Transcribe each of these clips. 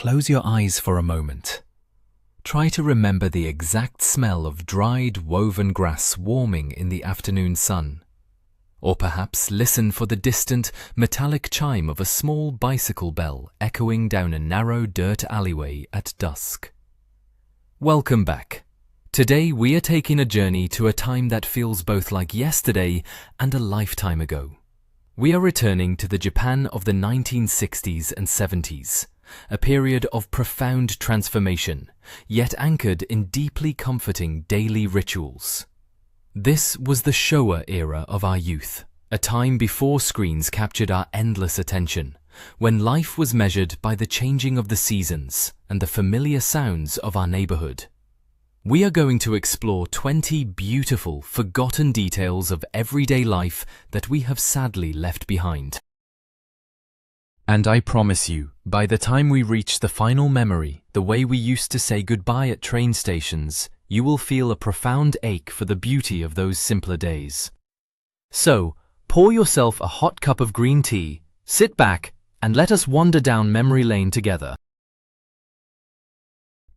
close your eyes for a moment. Try to remember the exact smell of dried, woven grass warming in the afternoon sun. Or perhaps listen for the distant, metallic chime of a small bicycle bell echoing down a narrow dirt alleyway at dusk. Welcome back. Today we are taking a journey to a time that feels both like yesterday and a lifetime ago. We are returning to the Japan of the 1960s and 70s, a period of profound transformation, yet anchored in deeply comforting daily rituals. This was the Showa era of our youth, a time before screens captured our endless attention, when life was measured by the changing of the seasons and the familiar sounds of our neighborhood. We are going to explore 20 beautiful, forgotten details of everyday life that we have sadly left behind. And I promise you, by the time we reach the final memory, the way we used to say goodbye at train stations, you will feel a profound ache for the beauty of those simpler days. So, pour yourself a hot cup of green tea, sit back, and let us wander down memory lane together.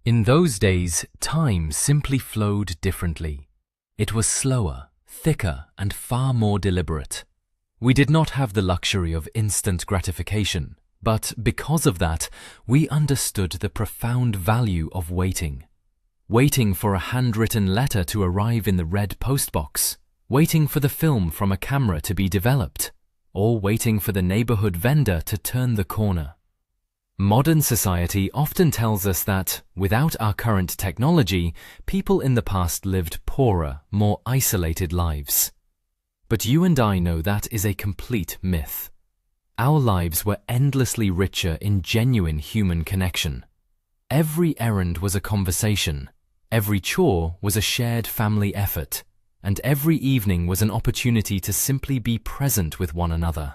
In those days, time simply flowed differently. It was slower, thicker, and far more deliberate. We did not have the luxury of instant gratification, but because of that, we understood the profound value of waiting. Waiting for a handwritten letter to arrive in the red postbox, waiting for the film from a camera to be developed, or waiting for the neighborhood vendor to turn the corner. Modern society often tells us that, without our current technology, people in the past lived poorer, more isolated lives. But you and I know that is a complete myth. Our lives were endlessly richer in genuine human connection. Every errand was a conversation, every chore was a shared family effort, and every evening was an opportunity to simply be present with one another.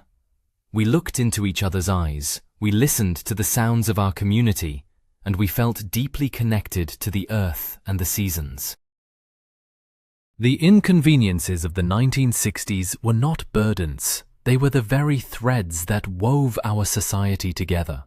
We looked into each other's eyes, we listened to the sounds of our community, and we felt deeply connected to the earth and the seasons. The inconveniences of the 1960s were not burdens, they were the very threads that wove our society together.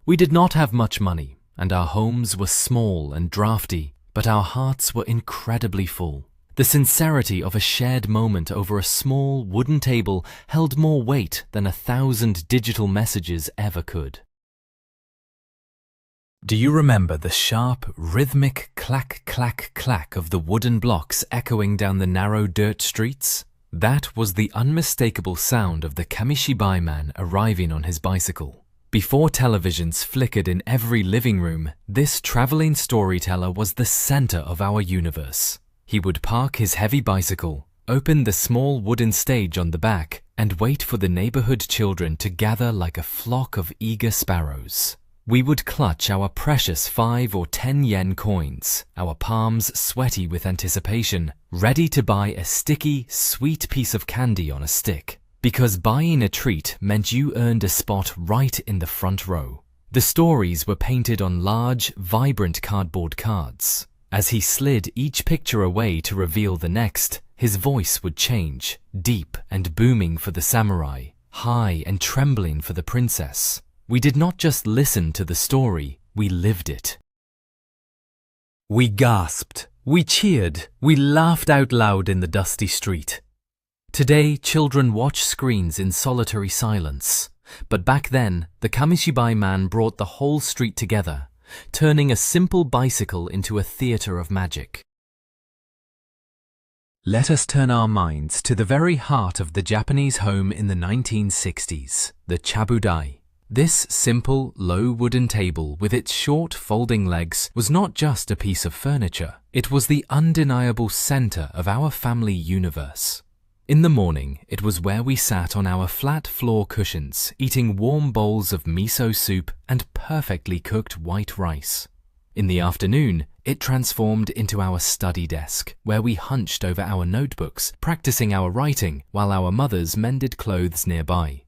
We did not have much money, and our homes were small and drafty, but our hearts were incredibly full. The sincerity of a shared moment over a small wooden table held more weight than 1,000 digital messages ever could. Do you remember the sharp, rhythmic clack, clack, clack of the wooden blocks echoing down the narrow dirt streets? That was the unmistakable sound of the Kamishibai man arriving on his bicycle. Before televisions flickered in every living room, this traveling storyteller was the center of our universe. He would park his heavy bicycle, open the small wooden stage on the back, and wait for the neighborhood children to gather like a flock of eager sparrows. We would clutch our precious 5 or 10 yen coins, our palms sweaty with anticipation, ready to buy a sticky, sweet piece of candy on a stick. Because buying a treat meant you earned a spot right in the front row. The stories were painted on large, vibrant cardboard cards. As he slid each picture away to reveal the next, his voice would change, deep and booming for the samurai, high and trembling for the princess. We did not just listen to the story, we lived it. We gasped, we cheered, we laughed out loud in the dusty street. Today, children watch screens in solitary silence, but back then, the Kamishibai man brought the whole street together, turning a simple bicycle into a theater of magic. Let us turn our minds to the very heart of the Japanese home in the 1960s, the chabudai. This simple, low wooden table with its short folding legs was not just a piece of furniture, it was the undeniable center of our family universe. In the morning, it was where we sat on our flat floor cushions, eating warm bowls of miso soup and perfectly cooked white rice. In the afternoon, it transformed into our study desk, where we hunched over our notebooks, practicing our writing while our mothers mended clothes nearby.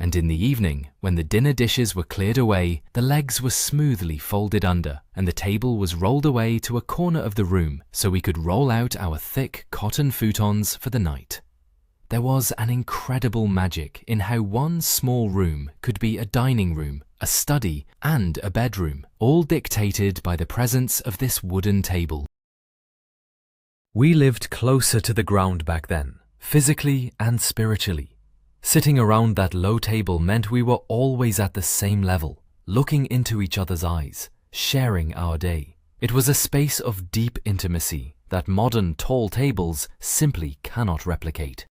And in the evening, when the dinner dishes were cleared away, the legs were smoothly folded under, and the table was rolled away to a corner of the room so we could roll out our thick cotton futons for the night. There was an incredible magic in how one small room could be a dining room, a study, and a bedroom, all dictated by the presence of this wooden table. We lived closer to the ground back then, physically and spiritually. Sitting around that low table meant we were always at the same level, looking into each other's eyes, sharing our day. It was a space of deep intimacy that modern tall tables simply cannot replicate.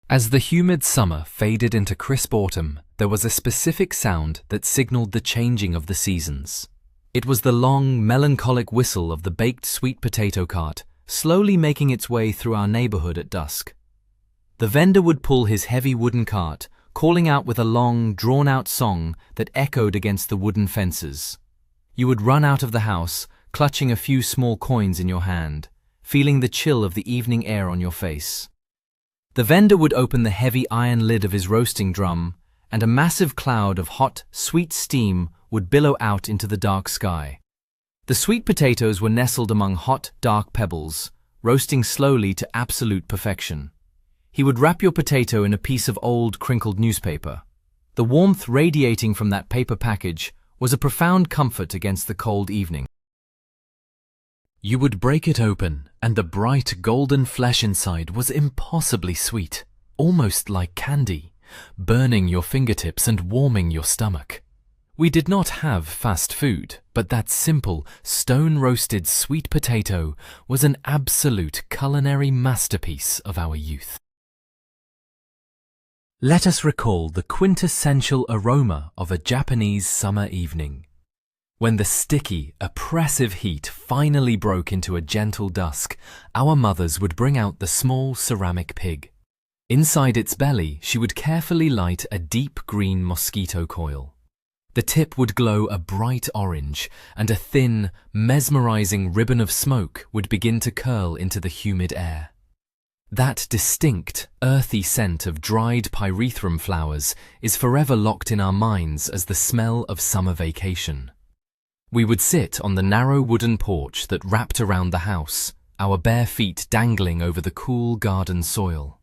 As the humid summer faded into crisp autumn, there was a specific sound that signaled the changing of the seasons. It was the long, melancholic whistle of the baked sweet potato cart, slowly making its way through our neighborhood at dusk. The vendor would pull his heavy wooden cart, calling out with a long, drawn-out song that echoed against the wooden fences. You would run out of the house, clutching a few small coins in your hand, feeling the chill of the evening air on your face. The vendor would open the heavy iron lid of his roasting drum, and a massive cloud of hot, sweet steam would billow out into the dark sky. The sweet potatoes were nestled among hot, dark pebbles, roasting slowly to absolute perfection. He would wrap your potato in a piece of old, crinkled newspaper. The warmth radiating from that paper package was a profound comfort against the cold evening. You would break it open, and the bright golden flesh inside was impossibly sweet, almost like candy, burning your fingertips and warming your stomach. We did not have fast food, but that simple, stone-roasted sweet potato was an absolute culinary masterpiece of our youth. Let us recall the quintessential aroma of a Japanese summer evening. When the sticky, oppressive heat finally broke into a gentle dusk, our mothers would bring out the small ceramic pig. Inside its belly, she would carefully light a deep green mosquito coil. The tip would glow a bright orange, and a thin, mesmerizing ribbon of smoke would begin to curl into the humid air. That distinct, earthy scent of dried pyrethrum flowers is forever locked in our minds as the smell of summer vacation. We would sit on the narrow wooden porch that wrapped around the house, our bare feet dangling over the cool garden soil.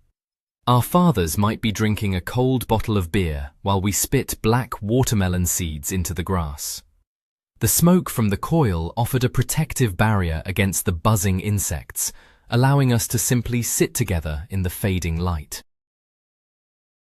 Our fathers might be drinking a cold bottle of beer while we spit black watermelon seeds into the grass. The smoke from the coil offered a protective barrier against the buzzing insects, allowing us to simply sit together in the fading light.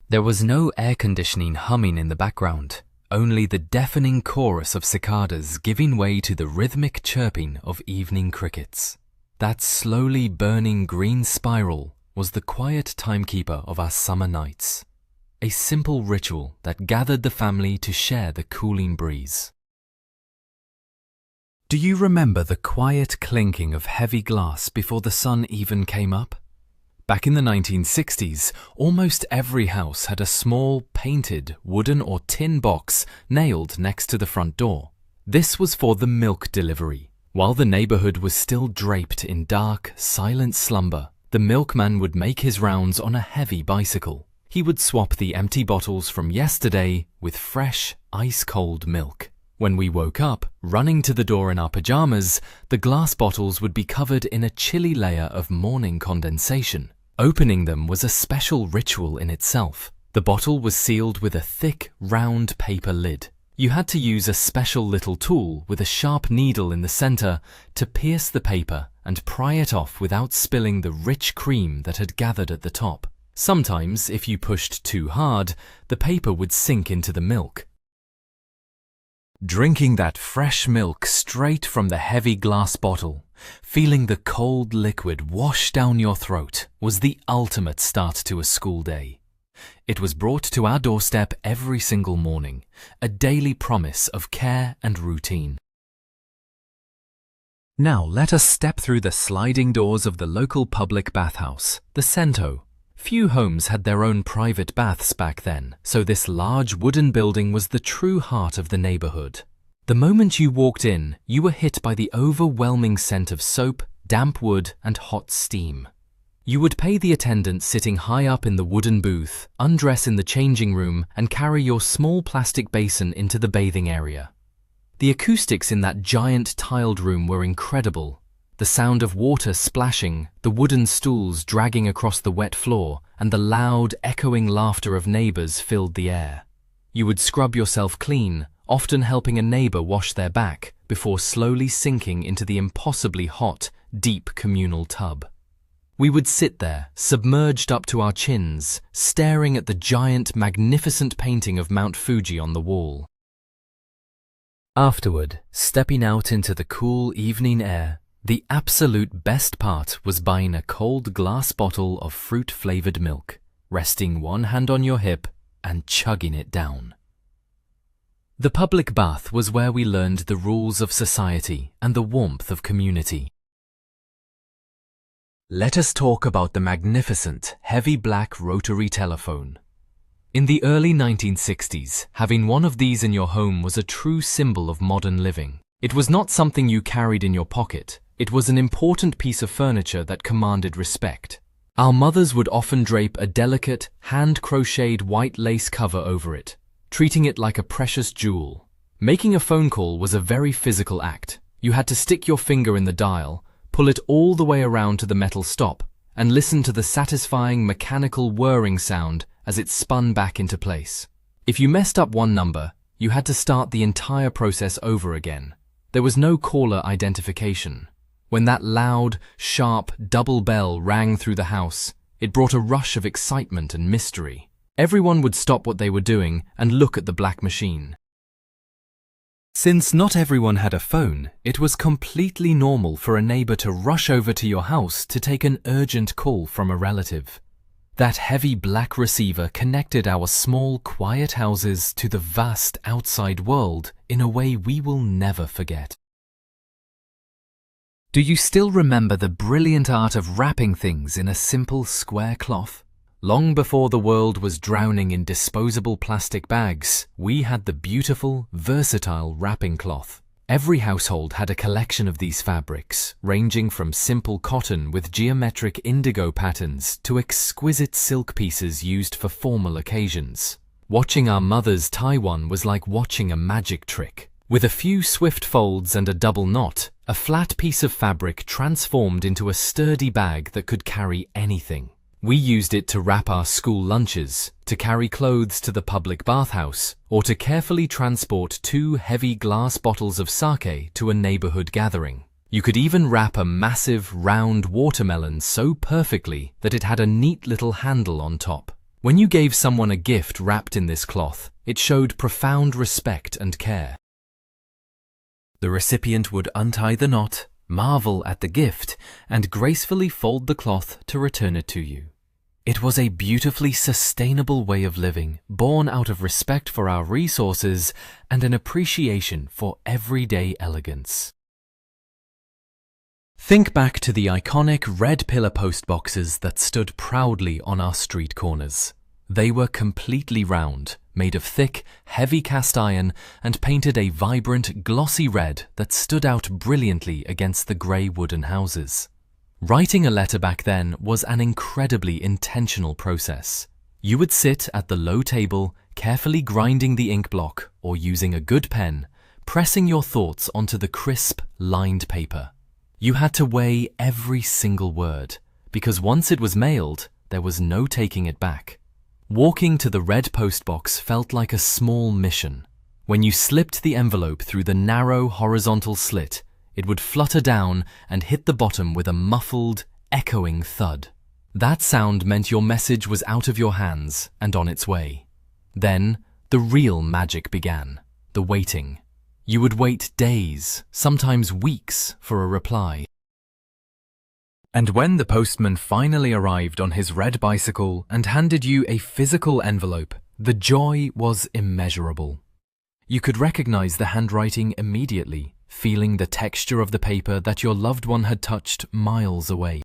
There was no air conditioning humming in the background, only the deafening chorus of cicadas giving way to the rhythmic chirping of evening crickets. That slowly burning green spiral was the quiet timekeeper of our summer nights, a simple ritual that gathered the family to share the cooling breeze. Do you remember the quiet clinking of heavy glass before the sun even came up? Back in the 1960s, almost every house had a small, painted, wooden or tin box nailed next to the front door. This was for the milk delivery. While the neighborhood was still draped in dark, silent slumber, the milkman would make his rounds on a heavy bicycle. He would swap the empty bottles from yesterday with fresh, ice-cold milk. When we woke up, running to the door in our pajamas, the glass bottles would be covered in a chilly layer of morning condensation. Opening them was a special ritual in itself. The bottle was sealed with a thick, round paper lid. You had to use a special little tool with a sharp needle in the center to pierce the paper and pry it off without spilling the rich cream that had gathered at the top. Sometimes, if you pushed too hard, the paper would sink into the milk. Drinking that fresh milk straight from the heavy glass bottle, feeling the cold liquid wash down your throat, was the ultimate start to a school day. It was brought to our doorstep every single morning, a daily promise of care and routine. Now let us step through the sliding doors of the local public bathhouse, the Sento. Few homes had their own private baths back then, so this large wooden building was the true heart of the neighborhood. The moment you walked in, you were hit by the overwhelming scent of soap, damp wood, and hot steam. You would pay the attendant sitting high up in the wooden booth, undress in the changing room, and carry your small plastic basin into the bathing area. The acoustics in that giant tiled room were incredible. The sound of water splashing, the wooden stools dragging across the wet floor, and the loud, echoing laughter of neighbors filled the air. You would scrub yourself clean, often helping a neighbor wash their back before slowly sinking into the impossibly hot, deep communal tub. We would sit there, submerged up to our chins, staring at the giant, magnificent painting of Mount Fuji on the wall. Afterward, stepping out into the cool evening air, the absolute best part was buying a cold glass bottle of fruit-flavored milk, resting one hand on your hip and chugging it down. The public bath was where we learned the rules of society and the warmth of community. Let us talk about the magnificent, heavy black rotary telephone. In the early 1960s, having one of these in your home was a true symbol of modern living. It was not something you carried in your pocket. It was an important piece of furniture that commanded respect. Our mothers would often drape a delicate, hand-crocheted white lace cover over it, treating it like a precious jewel. Making a phone call was a very physical act. You had to stick your finger in the dial, pull it all the way around to the metal stop, and listen to the satisfying mechanical whirring sound as it spun back into place. If you messed up one number, you had to start the entire process over again. There was no caller identification. When that loud, sharp, double bell rang through the house, it brought a rush of excitement and mystery. Everyone would stop what they were doing and look at the black machine. Since not everyone had a phone, it was completely normal for a neighbor to rush over to your house to take an urgent call from a relative. That heavy black receiver connected our small, quiet houses to the vast outside world in a way we will never forget. Do you still remember the brilliant art of wrapping things in a simple square cloth? Long before the world was drowning in disposable plastic bags, we had the beautiful, versatile wrapping cloth. Every household had a collection of these fabrics, ranging from simple cotton with geometric indigo patterns to exquisite silk pieces used for formal occasions. Watching our mothers tie one was like watching a magic trick. With a few swift folds and a double knot, a flat piece of fabric transformed into a sturdy bag that could carry anything. We used it to wrap our school lunches, to carry clothes to the public bathhouse, or to carefully transport 2 heavy glass bottles of sake to a neighborhood gathering. You could even wrap a massive, round watermelon so perfectly that it had a neat little handle on top. When you gave someone a gift wrapped in this cloth, it showed profound respect and care. The recipient would untie the knot, marvel at the gift, and gracefully fold the cloth to return it to you. It was a beautifully sustainable way of living, born out of respect for our resources and an appreciation for everyday elegance. Think back to the iconic red pillar post boxes that stood proudly on our street corners. They were completely round, made of thick, heavy cast iron and painted a vibrant, glossy red that stood out brilliantly against the grey wooden houses. Writing a letter back then was an incredibly intentional process. You would sit at the low table, carefully grinding the ink block or using a good pen, pressing your thoughts onto the crisp, lined paper. You had to weigh every single word, because once it was mailed, there was no taking it back. Walking to the red postbox felt like a small mission. When you slipped the envelope through the narrow horizontal slit, it would flutter down and hit the bottom with a muffled, echoing thud. That sound meant your message was out of your hands and on its way. Then, the real magic began, the waiting. You would wait days, sometimes weeks, for a reply. And when the postman finally arrived on his red bicycle and handed you a physical envelope, the joy was immeasurable. You could recognize the handwriting immediately, feeling the texture of the paper that your loved one had touched miles away.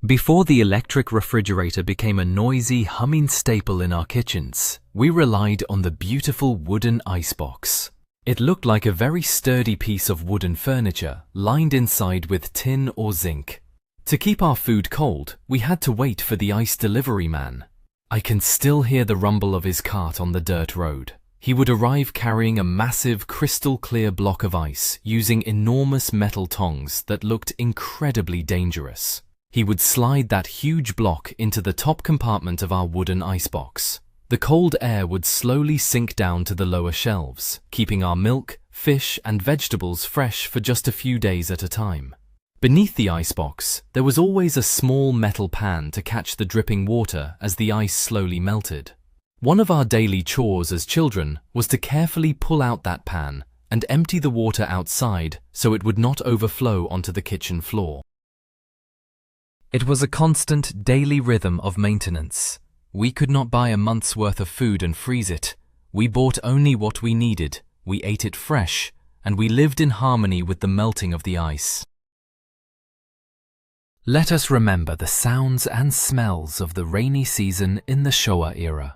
Before the electric refrigerator became a noisy, humming staple in our kitchens, we relied on the beautiful wooden icebox. It looked like a very sturdy piece of wooden furniture, lined inside with tin or zinc. To keep our food cold, we had to wait for the ice delivery man. I can still hear the rumble of his cart on the dirt road. He would arrive carrying a massive, crystal-clear block of ice, using enormous metal tongs that looked incredibly dangerous. He would slide that huge block into the top compartment of our wooden icebox. The cold air would slowly sink down to the lower shelves, keeping our milk, fish, and vegetables fresh for just a few days at a time. Beneath the icebox, there was always a small metal pan to catch the dripping water as the ice slowly melted. One of our daily chores as children was to carefully pull out that pan and empty the water outside so it would not overflow onto the kitchen floor. It was a constant daily rhythm of maintenance. We could not buy a month's worth of food and freeze it. We bought only what we needed, we ate it fresh, and we lived in harmony with the melting of the ice. Let us remember the sounds and smells of the rainy season in the Showa era.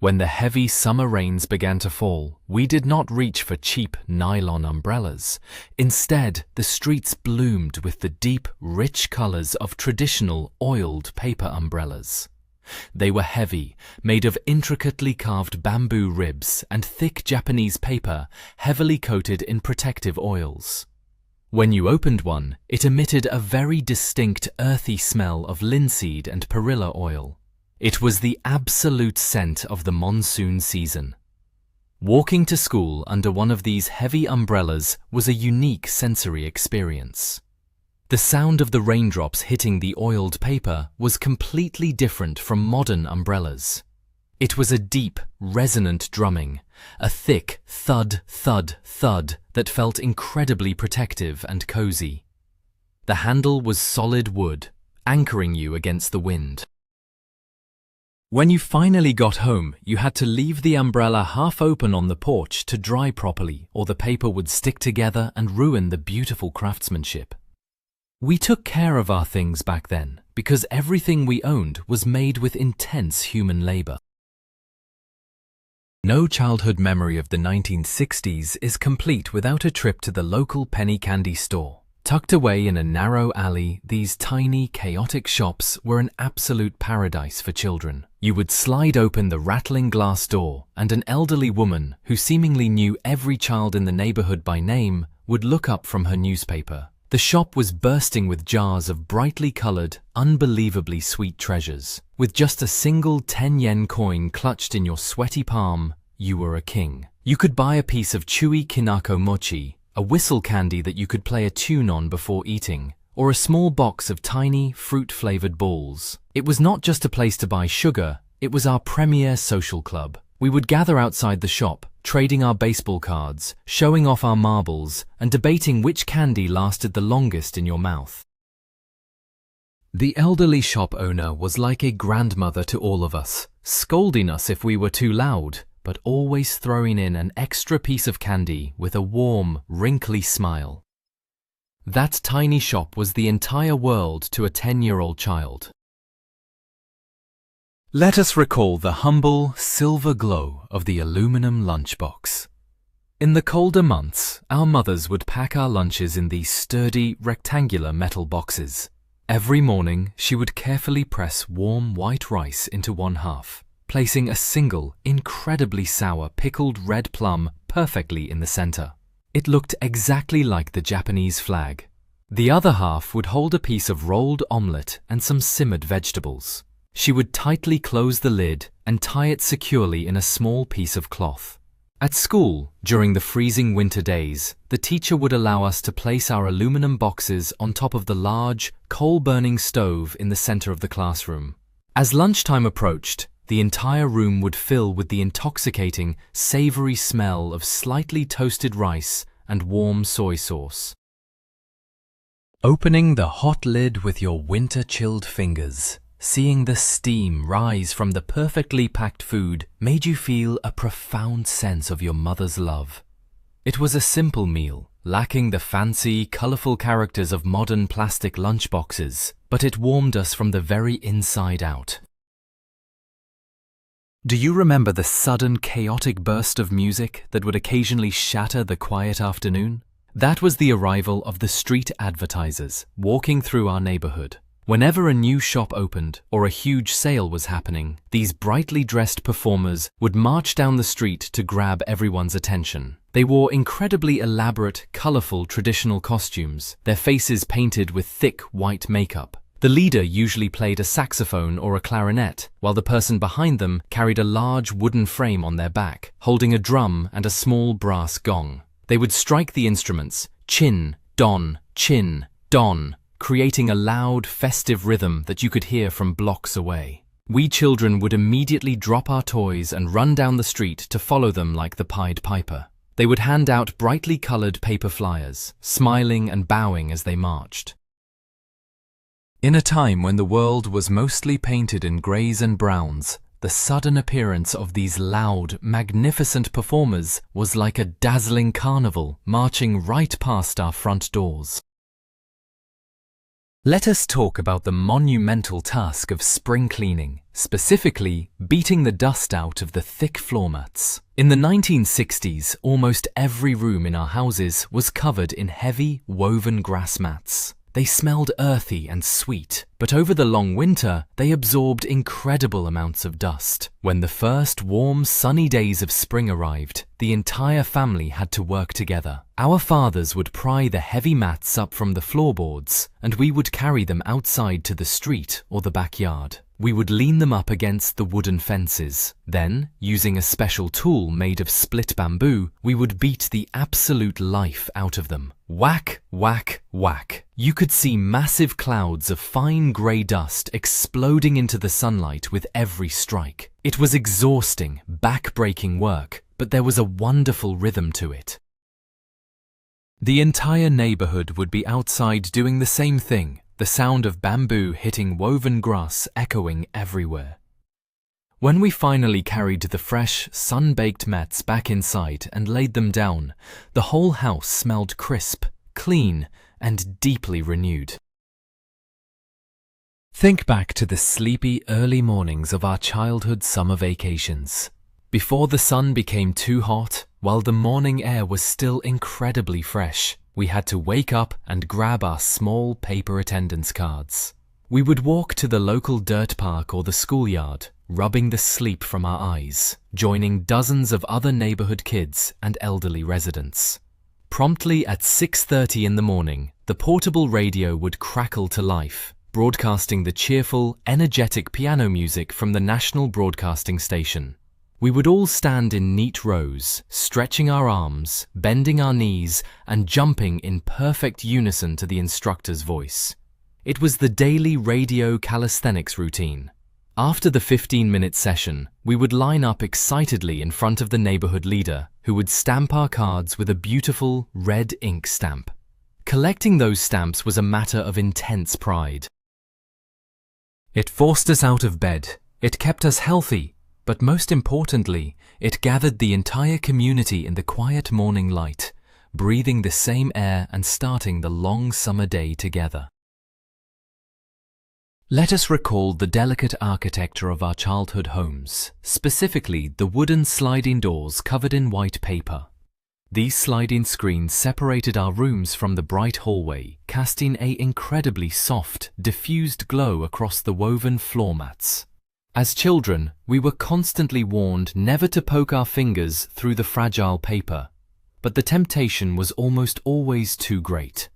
When the heavy summer rains began to fall, we did not reach for cheap nylon umbrellas. Instead, the streets bloomed with the deep, rich colors of traditional oiled paper umbrellas. They were heavy, made of intricately carved bamboo ribs and thick Japanese paper heavily coated in protective oils. When you opened one, it emitted a very distinct earthy smell of linseed and perilla oil. It was the absolute scent of the monsoon season. Walking to school under one of these heavy umbrellas was a unique sensory experience. The sound of the raindrops hitting the oiled paper was completely different from modern umbrellas. It was a deep, resonant drumming, a thick thud, thud, thud that felt incredibly protective and cozy. The handle was solid wood, anchoring you against the wind. When you finally got home, you had to leave the umbrella half open on the porch to dry properly, or the paper would stick together and ruin the beautiful craftsmanship. We took care of our things back then because everything we owned was made with intense human labor. No childhood memory of the 1960s is complete without a trip to the local penny candy store. Tucked away in a narrow alley, these tiny, chaotic shops were an absolute paradise for children. You would slide open the rattling glass door, and an elderly woman, who seemingly knew every child in the neighborhood by name, would look up from her newspaper. The shop was bursting with jars of brightly colored, unbelievably sweet treasures. With just a single 10-yen coin clutched in your sweaty palm, you were a king. You could buy a piece of chewy kinako mochi, a whistle candy that you could play a tune on before eating, or a small box of tiny, fruit-flavored balls. It was not just a place to buy sugar, it was our premier social club. We would gather outside the shop, trading our baseball cards, showing off our marbles, and debating which candy lasted the longest in your mouth. The elderly shop owner was like a grandmother to all of us, scolding us if we were too loud, but always throwing in an extra piece of candy with a warm, wrinkly smile. That tiny shop was the entire world to a 10-year-old child. Let us recall the humble, silver glow of the aluminum lunchbox. In the colder months, our mothers would pack our lunches in these sturdy, rectangular metal boxes. Every morning, she would carefully press warm white rice into one half, placing a single, incredibly sour pickled red plum perfectly in the center. It looked exactly like the Japanese flag. The other half would hold a piece of rolled omelette and some simmered vegetables. She would tightly close the lid and tie it securely in a small piece of cloth. At school, during the freezing winter days, the teacher would allow us to place our aluminum boxes on top of the large, coal-burning stove in the center of the classroom. As lunchtime approached, the entire room would fill with the intoxicating, savory smell of slightly toasted rice and warm soy sauce. Opening the hot lid with your winter-chilled fingers, seeing the steam rise from the perfectly packed food made you feel a profound sense of your mother's love. It was a simple meal, lacking the fancy, colorful characters of modern plastic lunchboxes, but it warmed us from the very inside out. Do you remember the sudden, chaotic burst of music that would occasionally shatter the quiet afternoon? That was the arrival of the street advertisers walking through our neighborhood. Whenever a new shop opened or a huge sale was happening, these brightly dressed performers would march down the street to grab everyone's attention. They wore incredibly elaborate, colorful traditional costumes, their faces painted with thick white makeup. The leader usually played a saxophone or a clarinet, while the person behind them carried a large wooden frame on their back, holding a drum and a small brass gong. They would strike the instruments, chin, don, creating a loud, festive rhythm that you could hear from blocks away. We children would immediately drop our toys and run down the street to follow them like the Pied Piper. They would hand out brightly colored paper flyers, smiling and bowing as they marched. In a time when the world was mostly painted in greys and browns, the sudden appearance of these loud, magnificent performers was like a dazzling carnival marching right past our front doors. Let us talk about the monumental task of spring cleaning, specifically beating the dust out of the thick floor mats. In the 1960s, almost every room in our houses was covered in heavy, woven grass mats. They smelled earthy and sweet, but over the long winter, they absorbed incredible amounts of dust. When the first warm, sunny days of spring arrived, the entire family had to work together. Our fathers would pry the heavy mats up from the floorboards, and we would carry them outside to the street or the backyard. We would lean them up against the wooden fences. Then, using a special tool made of split bamboo, we would beat the absolute life out of them. Whack, whack, whack. You could see massive clouds of fine grey dust exploding into the sunlight with every strike. It was exhausting, back-breaking work, but there was a wonderful rhythm to it. The entire neighborhood would be outside doing the same thing, the sound of bamboo hitting woven grass echoing everywhere. When we finally carried the fresh, sun-baked mats back inside and laid them down, the whole house smelled crisp, clean, and deeply renewed. Think back to the sleepy early mornings of our childhood summer vacations. Before the sun became too hot, while the morning air was still incredibly fresh, we had to wake up and grab our small paper attendance cards. We would walk to the local dirt park or the schoolyard, rubbing the sleep from our eyes, joining dozens of other neighborhood kids and elderly residents. Promptly at 6:30 in the morning, the portable radio would crackle to life, broadcasting the cheerful, energetic piano music from the national broadcasting station. We would all stand in neat rows, stretching our arms, bending our knees, and jumping in perfect unison to the instructor's voice. It was the daily radio calisthenics routine. After the 15-minute session, we would line up excitedly in front of the neighborhood leader, who would stamp our cards with a beautiful red ink stamp. Collecting those stamps was a matter of intense pride. It forced us out of bed, it kept us healthy, but most importantly, it gathered the entire community in the quiet morning light, breathing the same air and starting the long summer day together. Let us recall the delicate architecture of our childhood homes, specifically the wooden sliding doors covered in white paper. These sliding screens separated our rooms from the bright hallway, casting an incredibly soft, diffused glow across the woven floor mats. As children, we were constantly warned never to poke our fingers through the fragile paper, but the temptation was almost always too great.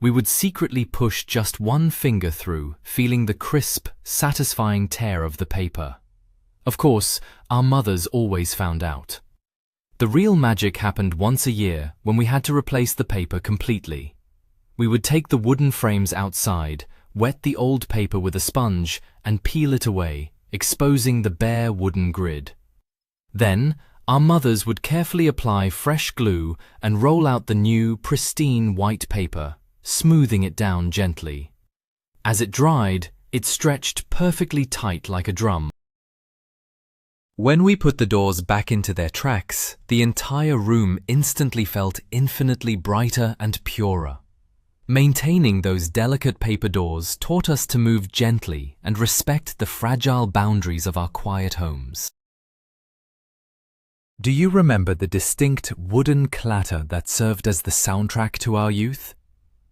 We would secretly push just one finger through, feeling the crisp, satisfying tear of the paper. Of course, our mothers always found out. The real magic happened once a year when we had to replace the paper completely. We would take the wooden frames outside, wet the old paper with a sponge, and peel it away, exposing the bare wooden grid. Then, our mothers would carefully apply fresh glue and roll out the new, pristine white paper, smoothing it down gently. As it dried, it stretched perfectly tight like a drum. When we put the doors back into their tracks, the entire room instantly felt infinitely brighter and purer. Maintaining those delicate paper doors taught us to move gently and respect the fragile boundaries of our quiet homes. Do you remember the distinct wooden clatter that served as the soundtrack to our youth?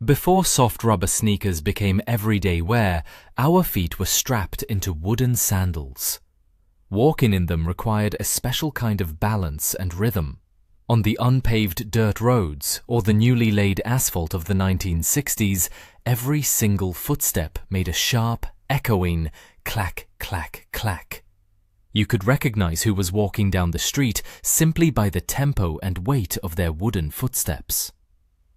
Before soft rubber sneakers became everyday wear, our feet were strapped into wooden sandals. Walking in them required a special kind of balance and rhythm. On the unpaved dirt roads or the newly laid asphalt of the 1960s, every single footstep made a sharp, echoing clack, clack, clack. You could recognize who was walking down the street simply by the tempo and weight of their wooden footsteps.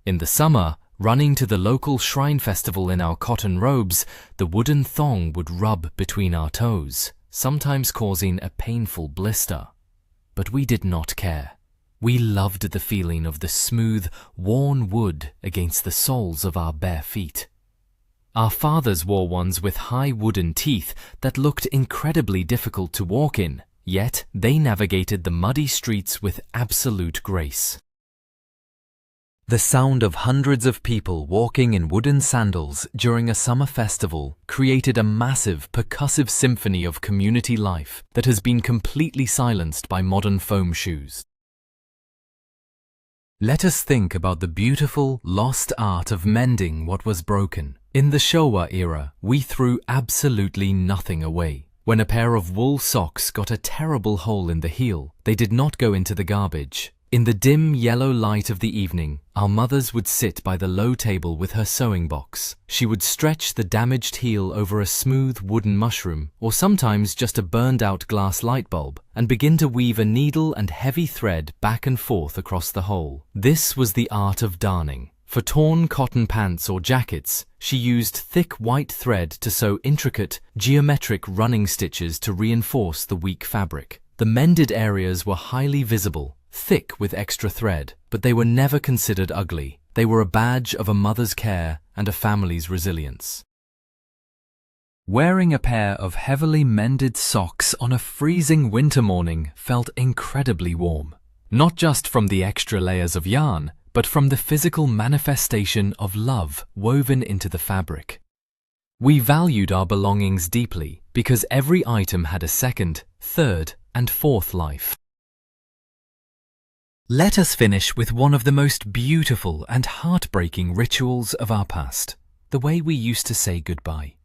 In the summer, running to the local shrine festival in our cotton robes, the wooden thong would rub between our toes, sometimes causing a painful blister. But we did not care. We loved the feeling of the smooth, worn wood against the soles of our bare feet. Our fathers wore ones with high wooden teeth that looked incredibly difficult to walk in, yet they navigated the muddy streets with absolute grace. The sound of hundreds of people walking in wooden sandals during a summer festival created a massive, percussive symphony of community life that has been completely silenced by modern foam shoes. Let us think about the beautiful, lost art of mending what was broken. In the Showa era, we threw absolutely nothing away. When a pair of wool socks got a terrible hole in the heel, they did not go into the garbage. In the dim yellow light of the evening, our mothers would sit by the low table with her sewing box. She would stretch the damaged heel over a smooth wooden mushroom, or sometimes just a burned-out glass light bulb, and begin to weave a needle and heavy thread back and forth across the hole. This was the art of darning. For torn cotton pants or jackets, she used thick white thread to sew intricate, geometric running stitches to reinforce the weak fabric. The mended areas were highly visible, thick with extra thread, but they were never considered ugly. They were a badge of a mother's care and a family's resilience. Wearing a pair of heavily mended socks on a freezing winter morning felt incredibly warm, not just from the extra layers of yarn, but from the physical manifestation of love woven into the fabric. We valued our belongings deeply because every item had a second, third, and fourth life. Let us finish with one of the most beautiful and heartbreaking rituals of our past, the way we used to say goodbye.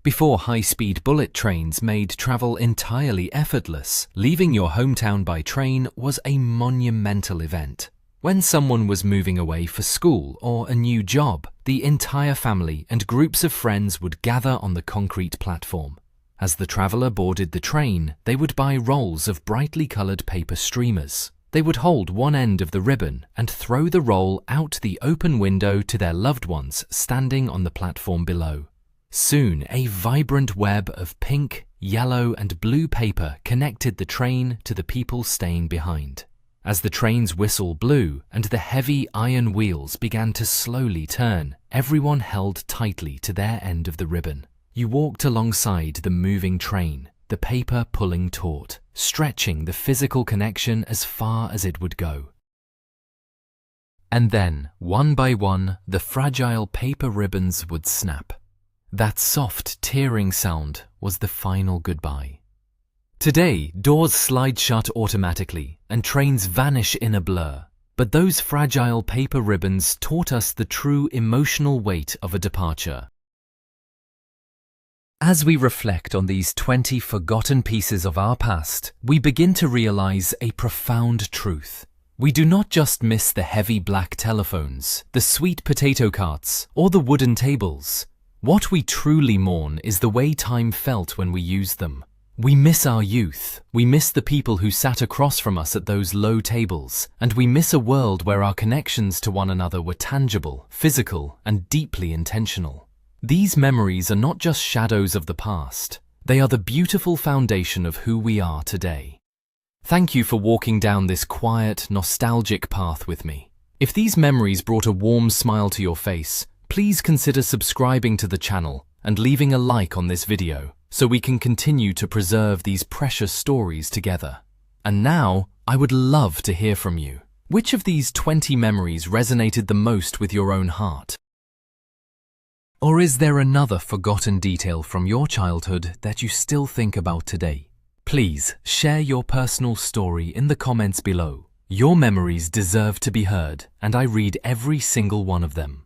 Before high-speed bullet trains made travel entirely effortless, leaving your hometown by train was a monumental event. When someone was moving away for school or a new job, the entire family and groups of friends would gather on the concrete platform. As the traveller boarded the train, they would buy rolls of brightly coloured paper streamers. They would hold one end of the ribbon and throw the roll out the open window to their loved ones standing on the platform below. Soon, a vibrant web of pink, yellow and blue paper connected the train to the people staying behind. As the train's whistle blew and the heavy iron wheels began to slowly turn, everyone held tightly to their end of the ribbon. You walked alongside the moving train, the paper pulling taut, stretching the physical connection as far as it would go. And then, one by one, the fragile paper ribbons would snap. That soft, tearing sound was the final goodbye. Today, doors slide shut automatically and trains vanish in a blur. But those fragile paper ribbons taught us the true emotional weight of a departure. As we reflect on these 20 forgotten pieces of our past, we begin to realize a profound truth. We do not just miss the heavy black telephones, the sweet potato carts, or the wooden tables. What we truly mourn is the way time felt when we used them. We miss our youth, we miss the people who sat across from us at those low tables, and we miss a world where our connections to one another were tangible, physical, and deeply intentional. These memories are not just shadows of the past, they are the beautiful foundation of who we are today. Thank you for walking down this quiet, nostalgic path with me. If these memories brought a warm smile to your face, please consider subscribing to the channel and leaving a like on this video, so we can continue to preserve these precious stories together. And now, I would love to hear from you. Which of these 20 memories resonated the most with your own heart? Or is there another forgotten detail from your childhood that you still think about today? Please share your personal story in the comments below. Your memories deserve to be heard, and I read every single one of them.